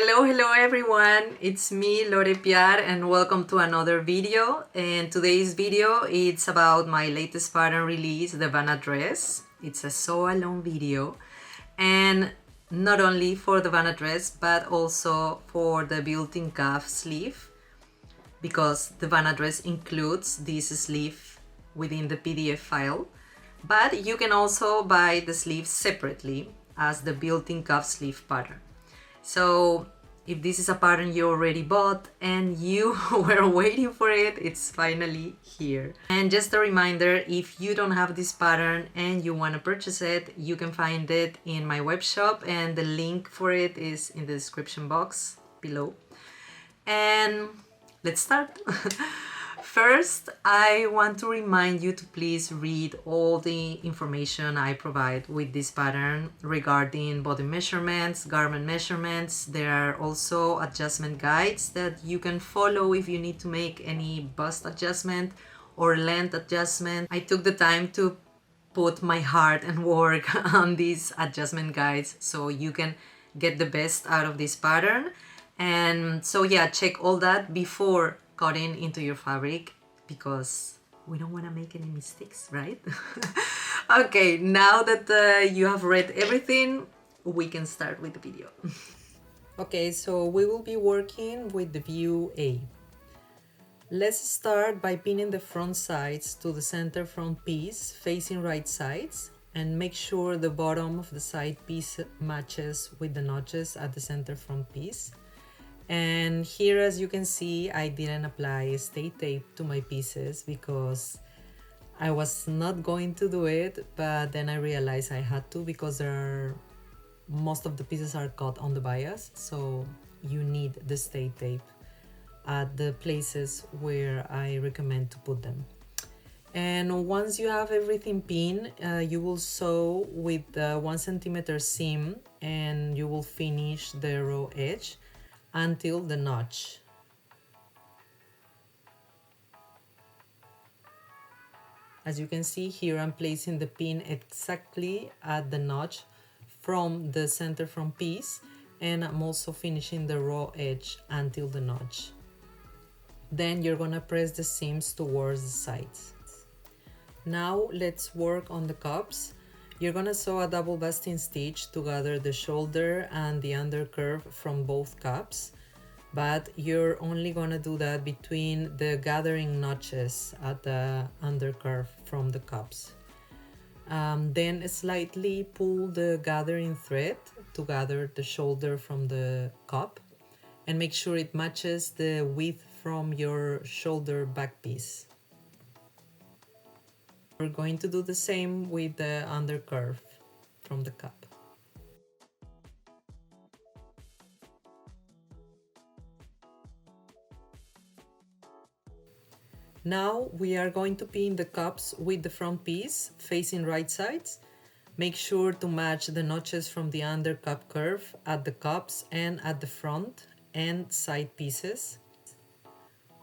Hello everyone, it's me Lore Piar and welcome to another video. And today's video it's about my latest pattern release, the VANA dress. It's a sew along video, and not only for the VANA dress but also for the built-in cuff sleeve, because the VANA dress includes this sleeve within the PDF file, but you can also buy the sleeve separately as the built-in cuff sleeve pattern. So if this is a pattern you already bought and you were waiting for it, it's finally here. And just a reminder, if you don't have this pattern and you want to purchase it, you can find it in my web shop, and the link for it is in the description box below. And let's start. First, I want to remind you to please read all the information I provide with this pattern regarding body measurements, garment measurements. There are also adjustment guides that you can follow if you need to make any bust adjustment or length adjustment. I took the time to put my heart and work on these adjustment guides so you can get the best out of this pattern. And so yeah, check all that before cutting into your fabric, because we don't want to make any mistakes, right? Okay, now that you have read everything, we can start with the video. Okay, so we will be working with the view A. Let's start by pinning the front sides to the center front piece facing right sides, and make sure the bottom of the side piece matches with the notches at the center front piece. And here, as you can see, I didn't apply stay tape to my pieces because I was not going to do it, but then I realized I had to, because most of the pieces are cut on the bias, so you need the stay tape at the places where I recommend to put them. And once you have everything pinned, you will sew with the 1 centimeter seam, and you will finish the raw edge until the notch. As you can see here, I'm placing the pin exactly at the notch from the center front piece, and I'm also finishing the raw edge until the notch. Then you're gonna press the seams towards the sides. Now let's work on the cups. You're gonna sew a double basting stitch to gather the shoulder and the under curve from both cups, but you're only gonna do that between the gathering notches at the under curve from the cups. Then slightly pull the gathering thread to gather the shoulder from the cup, and make sure it matches the width from your shoulder back piece. We're going to do the same with the under curve from the cup. Now we are going to pin the cups with the front piece facing right sides. Make sure to match the notches from the under cup curve at the cups and at the front and side pieces.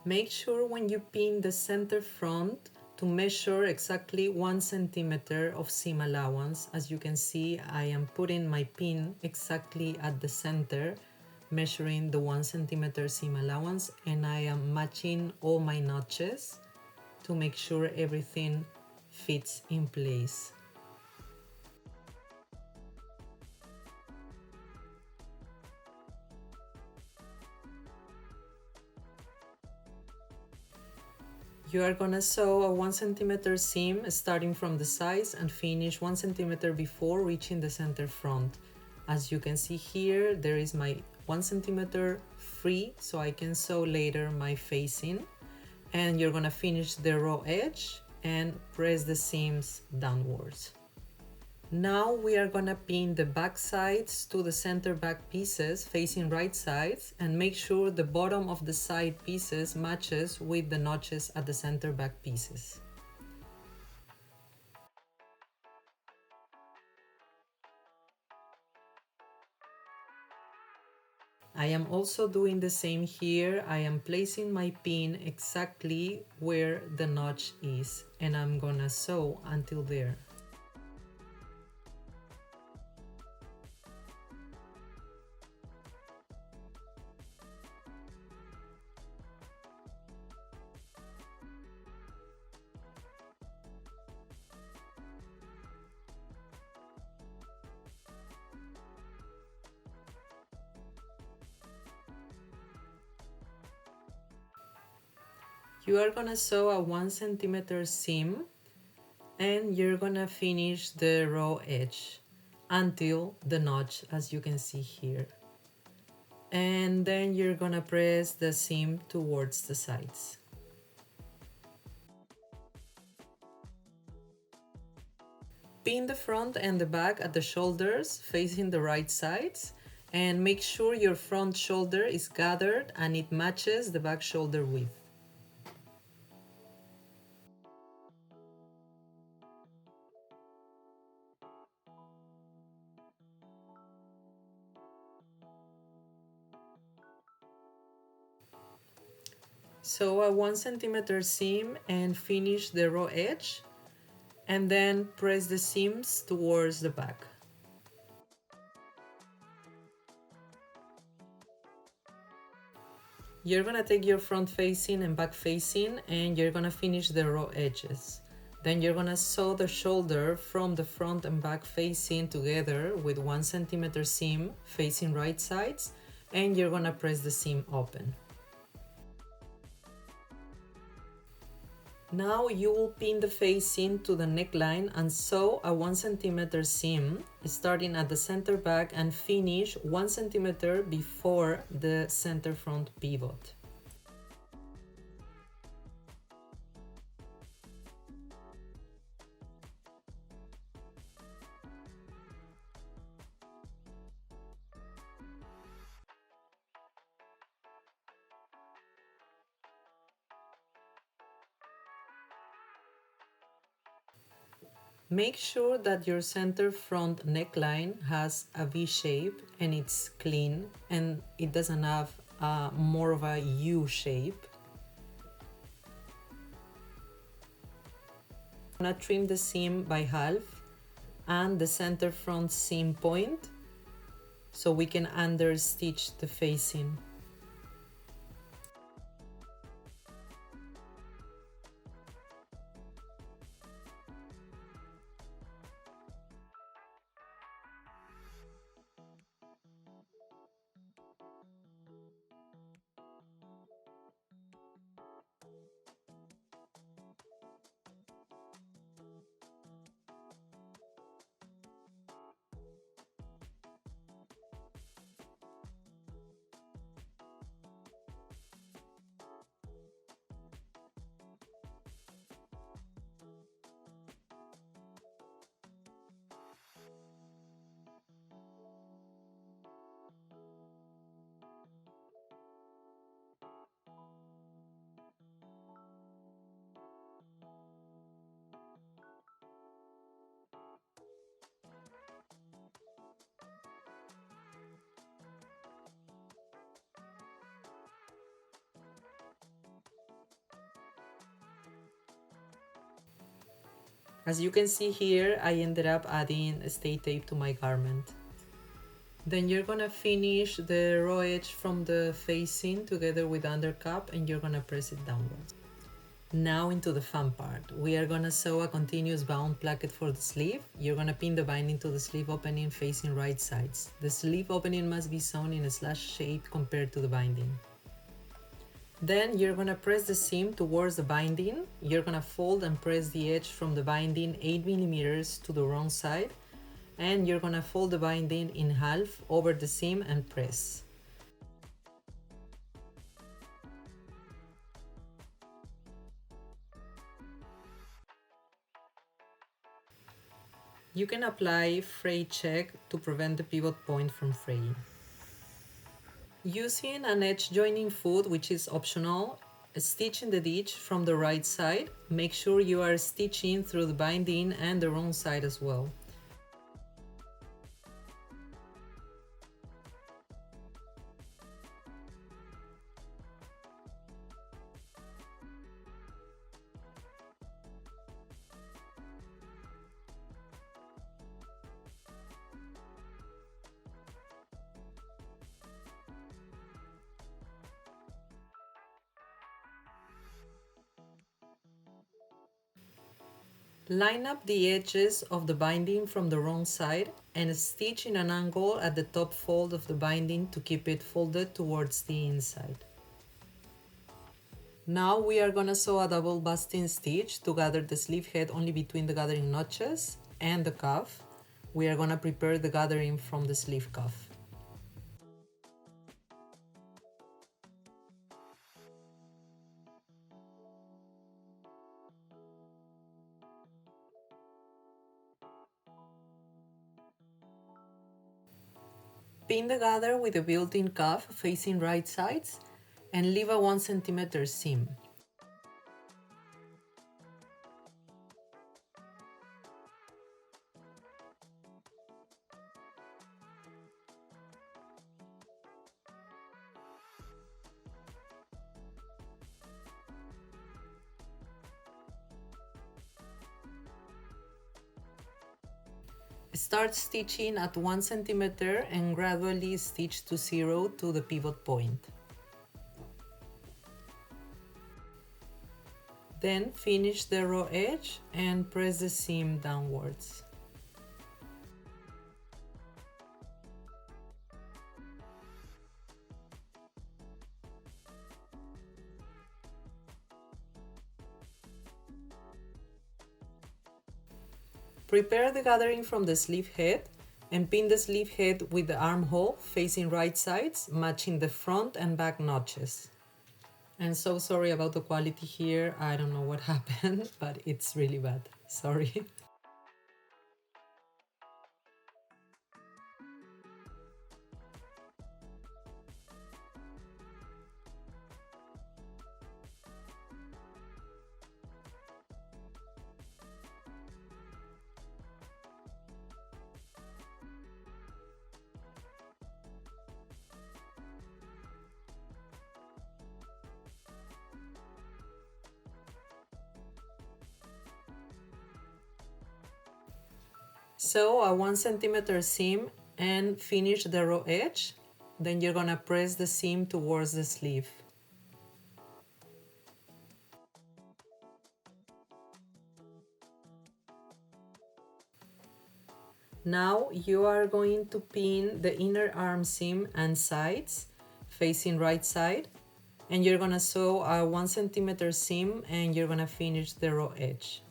Make sure when you pin the center front to measure exactly 1 centimeter of seam allowance. As you can see, I am putting my pin exactly at the center, measuring the 1 centimeter seam allowance, and I am matching all my notches to make sure everything fits in place. You are gonna sew a 1 centimeter seam starting from the sides and finish 1 centimeter before reaching the center front. As you can see here, there is my 1 centimeter free, so I can sew later my facing. And you're gonna finish the raw edge and press the seams downwards. Now we are gonna pin the back sides to the center back pieces facing right sides, and make sure the bottom of the side pieces matches with the notches at the center back pieces. I am also doing the same here. I am placing my pin exactly where the notch is, and I'm gonna sew until there. You are gonna sew a 1 centimeter seam and you're gonna finish the raw edge until the notch, as you can see here. And then you're gonna press the seam towards the sides. Pin the front and the back at the shoulders facing the right sides, and make sure your front shoulder is gathered and it matches the back shoulder width. Sew a 1 centimeter seam and finish the raw edge, and then press the seams towards the back. You're gonna take your front facing and back facing and you're gonna finish the raw edges. Then you're gonna sew the shoulder from the front and back facing together with 1 centimeter seam facing right sides, and you're gonna press the seam open. Now you will pin the facing to the neckline and sew a 1 centimeter seam starting at the center back and finish 1 centimeter before the center front pivot. Make sure that your center front neckline has a V shape and it's clean and it doesn't have more of a U shape. I'm gonna trim the seam by half and the center front seam point so we can understitch the facing. As you can see here, I ended up adding stay tape to my garment. Then you're gonna finish the raw edge from the facing together with the undercup and you're gonna press it downwards. Now into the fun part. We are gonna sew a continuous bound placket for the sleeve. You're gonna pin the binding to the sleeve opening facing right sides. The sleeve opening must be sewn in a slash shape compared to the binding. Then you're gonna press the seam towards the binding. You're gonna fold and press the edge from the binding 8 millimeters to the wrong side, and you're gonna fold the binding in half over the seam and press. You can apply fray check to prevent the pivot point from fraying. Using an edge joining foot, which is optional, stitch in the ditch from the right side. Make sure you are stitching through the binding and the wrong side as well. Line up the edges of the binding from the wrong side and stitch in an angle at the top fold of the binding to keep it folded towards the inside. Now we are gonna sew a double basting stitch to gather the sleeve head only between the gathering notches and the cuff. We are gonna prepare the gathering from the sleeve cuff. Pin the gather with the built-in cuff facing right sides and leave a 1 cm seam. Start stitching at 1 cm and gradually stitch to 0 to the pivot point. Then finish the raw edge and press the seam downwards. Prepare the gathering from the sleeve head and pin the sleeve head with the armhole facing right sides, matching the front and back notches. I'm so sorry about the quality here. I don't know what happened, but it's really bad. Sorry. Sew a 1 cm seam and finish the raw edge. Then you're gonna press the seam towards the sleeve. Now you are going to pin the inner arm seam and sides facing right side, and you're gonna sew a 1 cm seam and you're gonna finish the raw edge.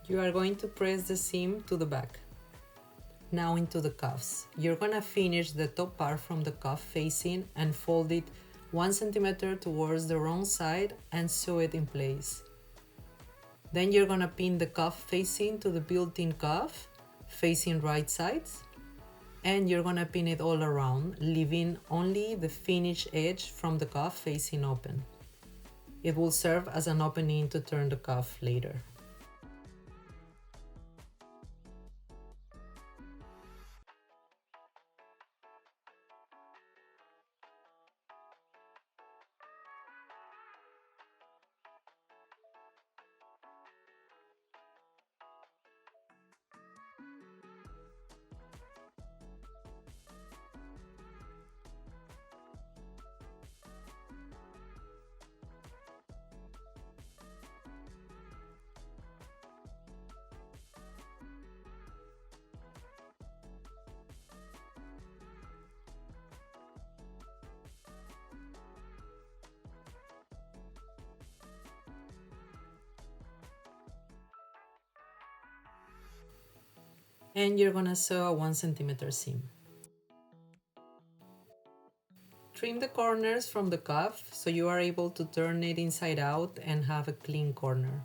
You are going to press the seam to the back. Now into the cuffs. You're gonna finish the top part from the cuff facing and fold it 1 cm towards the wrong side and sew it in place. Then you're gonna pin the cuff facing to the built-in cuff facing right sides, and you're gonna pin it all around, leaving only the finished edge from the cuff facing open. It will serve as an opening to turn the cuff later. And you're gonna sew a 1 cm seam. Trim the corners from the cuff so you are able to turn it inside out and have a clean corner.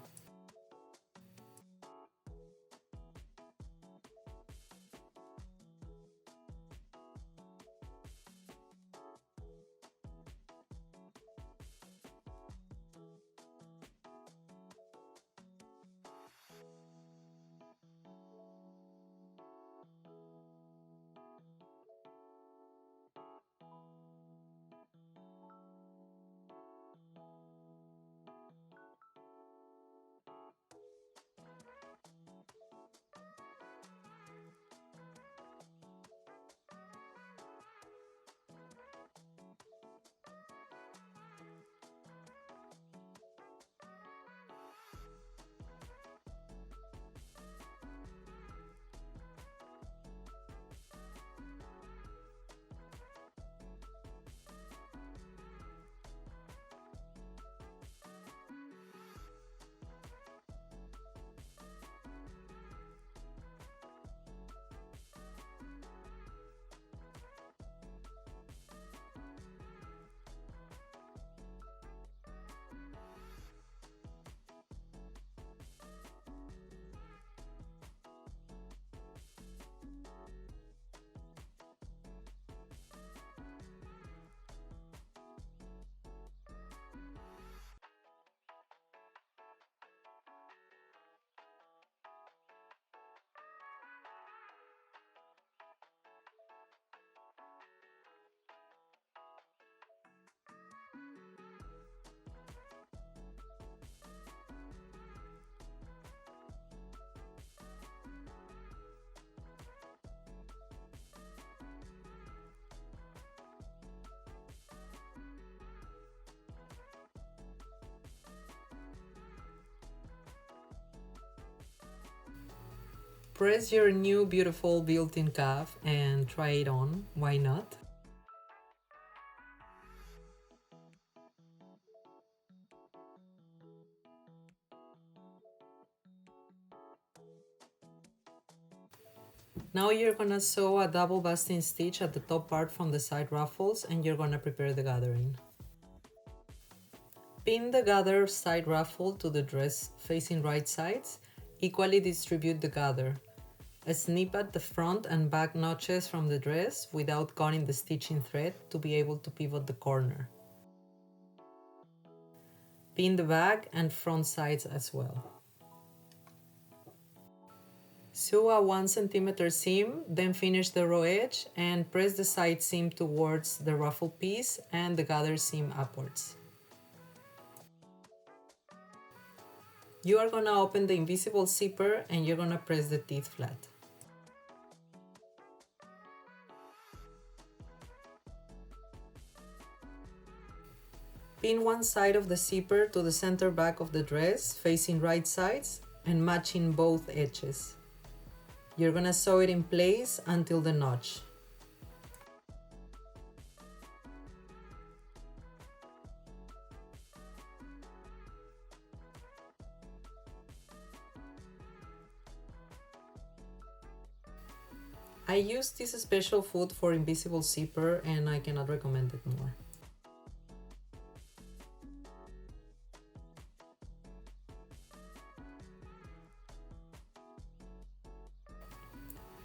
press your new beautiful built-in cuff and try it on, why not? Now you're gonna sew a double basting stitch at the top part from the side ruffles and you're gonna prepare the gathering. Pin the gather side ruffle to the dress facing right sides. Equally distribute the gather. Snip at the front and back notches from the dress without cutting the stitching thread to be able to pivot the corner. Pin the back and front sides as well. Sew a 1 cm seam, then finish the raw edge and press the side seam towards the ruffle piece and the gather seam upwards. You are gonna open the invisible zipper and you're gonna press the teeth flat. Pin one side of the zipper to the center back of the dress, facing right sides and matching both edges. You're gonna sew it in place until the notch. I use this special foot for invisible zipper and I cannot recommend it more.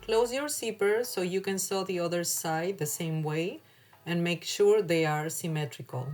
Close your zipper so you can sew the other side the same way and make sure they are symmetrical.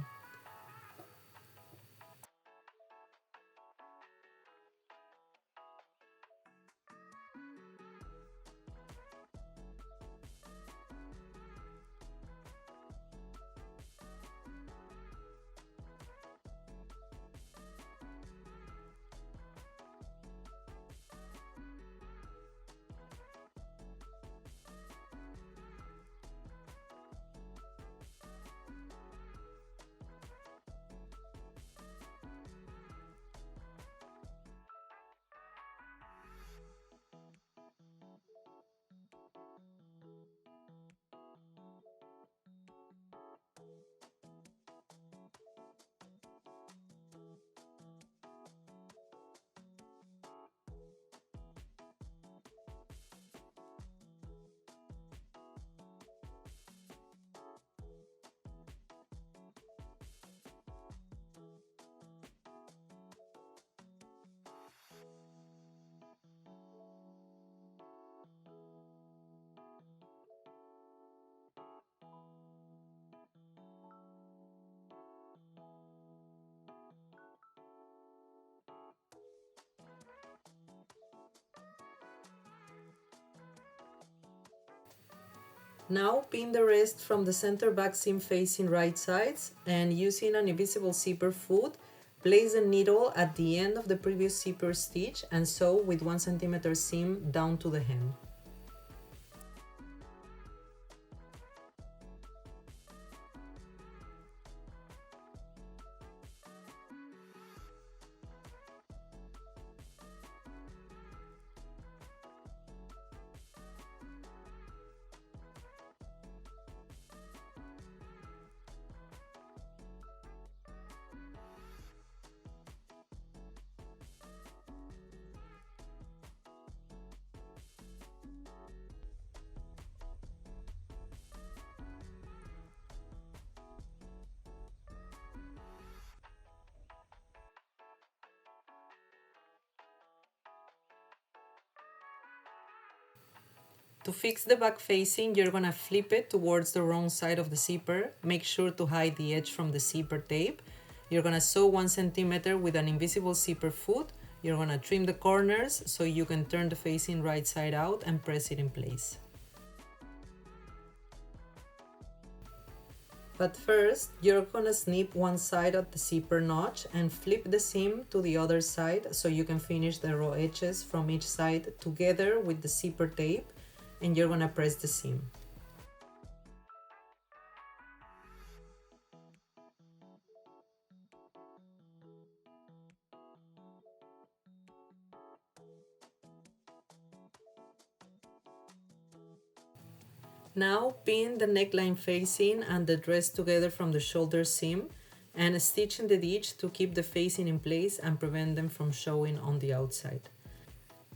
Now pin the rest from the center back seam facing right sides and using an invisible zipper foot, place the needle at the end of the previous zipper stitch and sew with 1 cm seam down to the hem. To fix the back facing, you're gonna flip it towards the wrong side of the zipper. Make sure to hide the edge from the zipper tape. You're gonna sew 1 cm with an invisible zipper foot. You're gonna trim the corners so you can turn the facing right side out and press it in place. But first, you're gonna snip one side of the zipper notch and flip the seam to the other side so you can finish the raw edges from each side together with the zipper tape, and you're gonna press the seam. Now pin the neckline facing and the dress together from the shoulder seam and stitch in the ditch to keep the facing in place and prevent them from showing on the outside.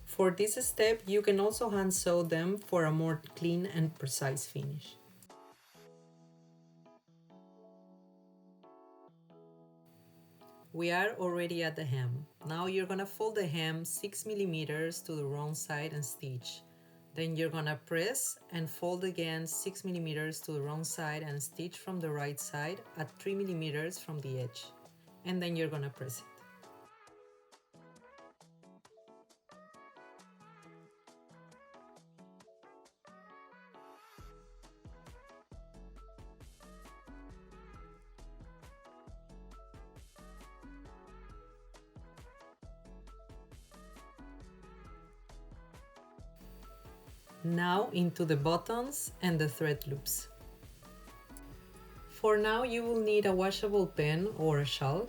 For this step, you can also hand sew them for a more clean and precise finish. We are already at the hem. Now you're gonna fold the hem 6 millimeters to the wrong side and stitch. Then you're gonna press and fold again 6 millimeters to the wrong side and stitch from the right side at 3 millimeters from the edge. And then you're gonna press it. Now into the buttons and the thread loops. For now you will need a washable pen or a shalk,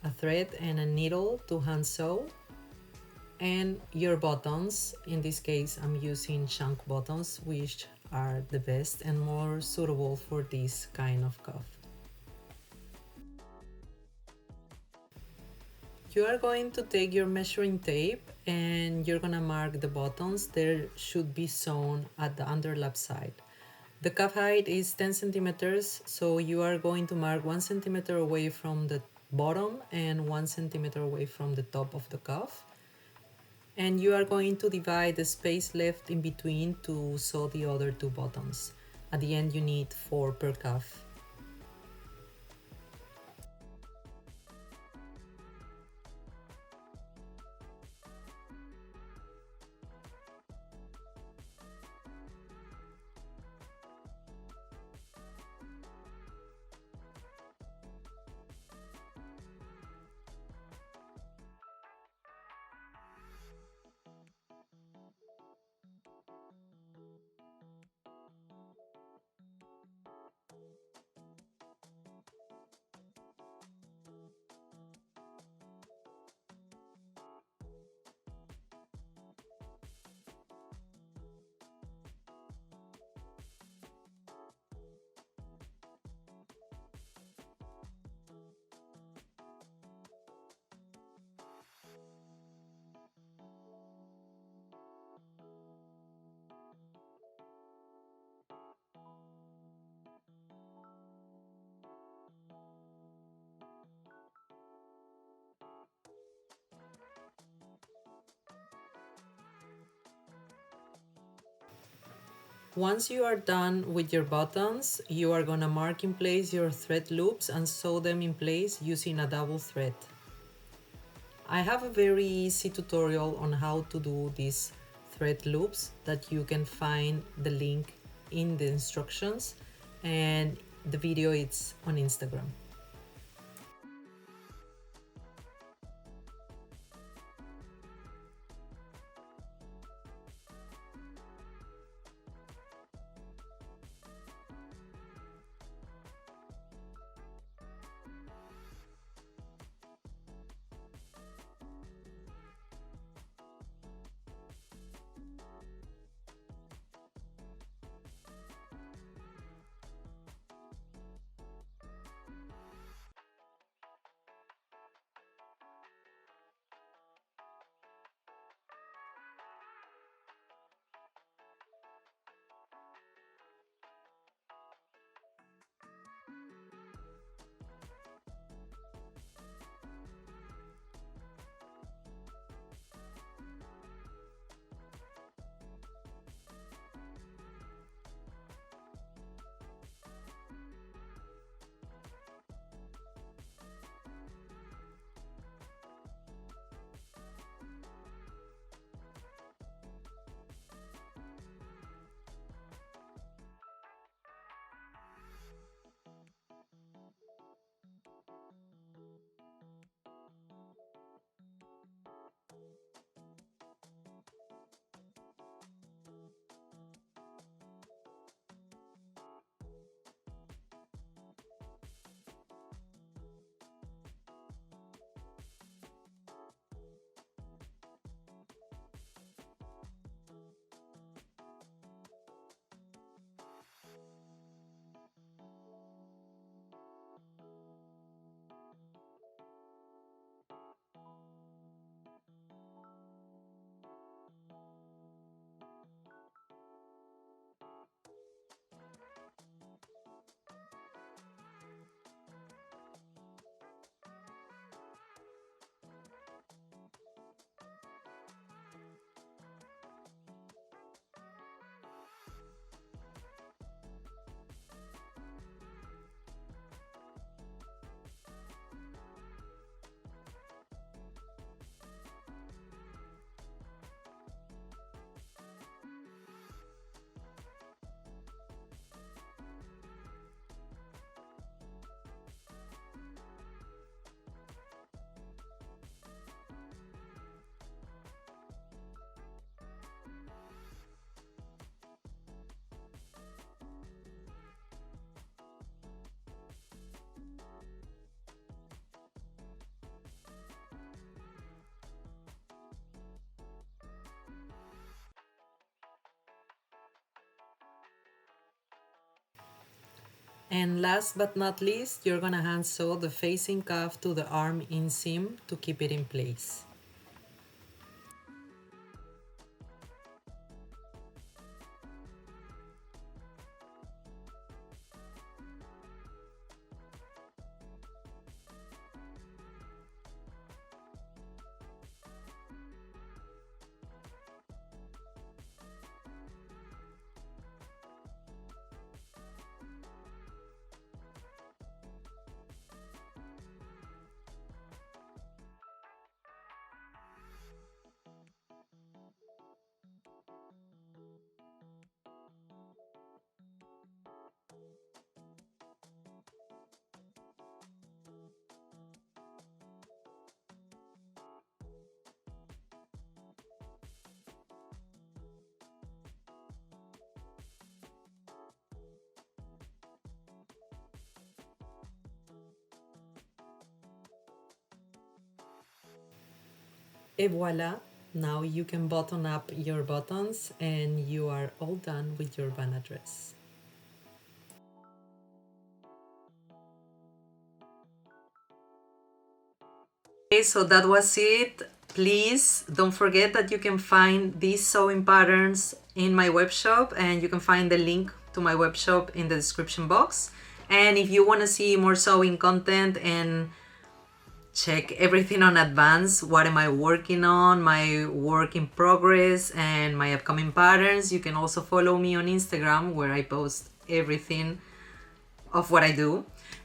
a thread and a needle to hand sew, and your buttons. In this case I'm using shank buttons, which are the best and more suitable for this kind of cuff. You are going to take your measuring tape and you're gonna mark the buttons. There should be sewn at the underlap side. The cuff height is 10 centimeters, so you are going to mark 1 centimeter away from the bottom and 1 centimeter away from the top of the cuff. And you are going to divide the space left in between to sew the other two buttons. At the end you need 4 per cuff. Once you are done with your buttons, you are gonna mark in place your thread loops and sew them in place using a double thread. I have a very easy tutorial on how to do these thread loops that you can find the link in the instructions, and the video is on Instagram. And last but not least, you're gonna hand sew the facing cuff to the arm inseam to keep it in place. Et voila! Now you can button up your buttons and you are all done with your VANA dress. Okay, so that was it. Please don't forget that you can find these sewing patterns in my web shop, and you can find the link to my web shop in the description box. And if you want to see more sewing content and check everything on advance, what am I working on, my work in progress, and my upcoming patterns, you can also follow me on Instagram, where I post everything of what I do.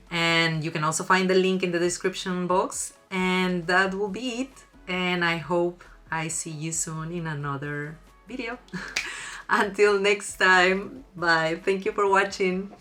And you can also find the link in the description box. And that will be it. And I hope I see you soon in another video. Until next time, bye. Thank you for watching.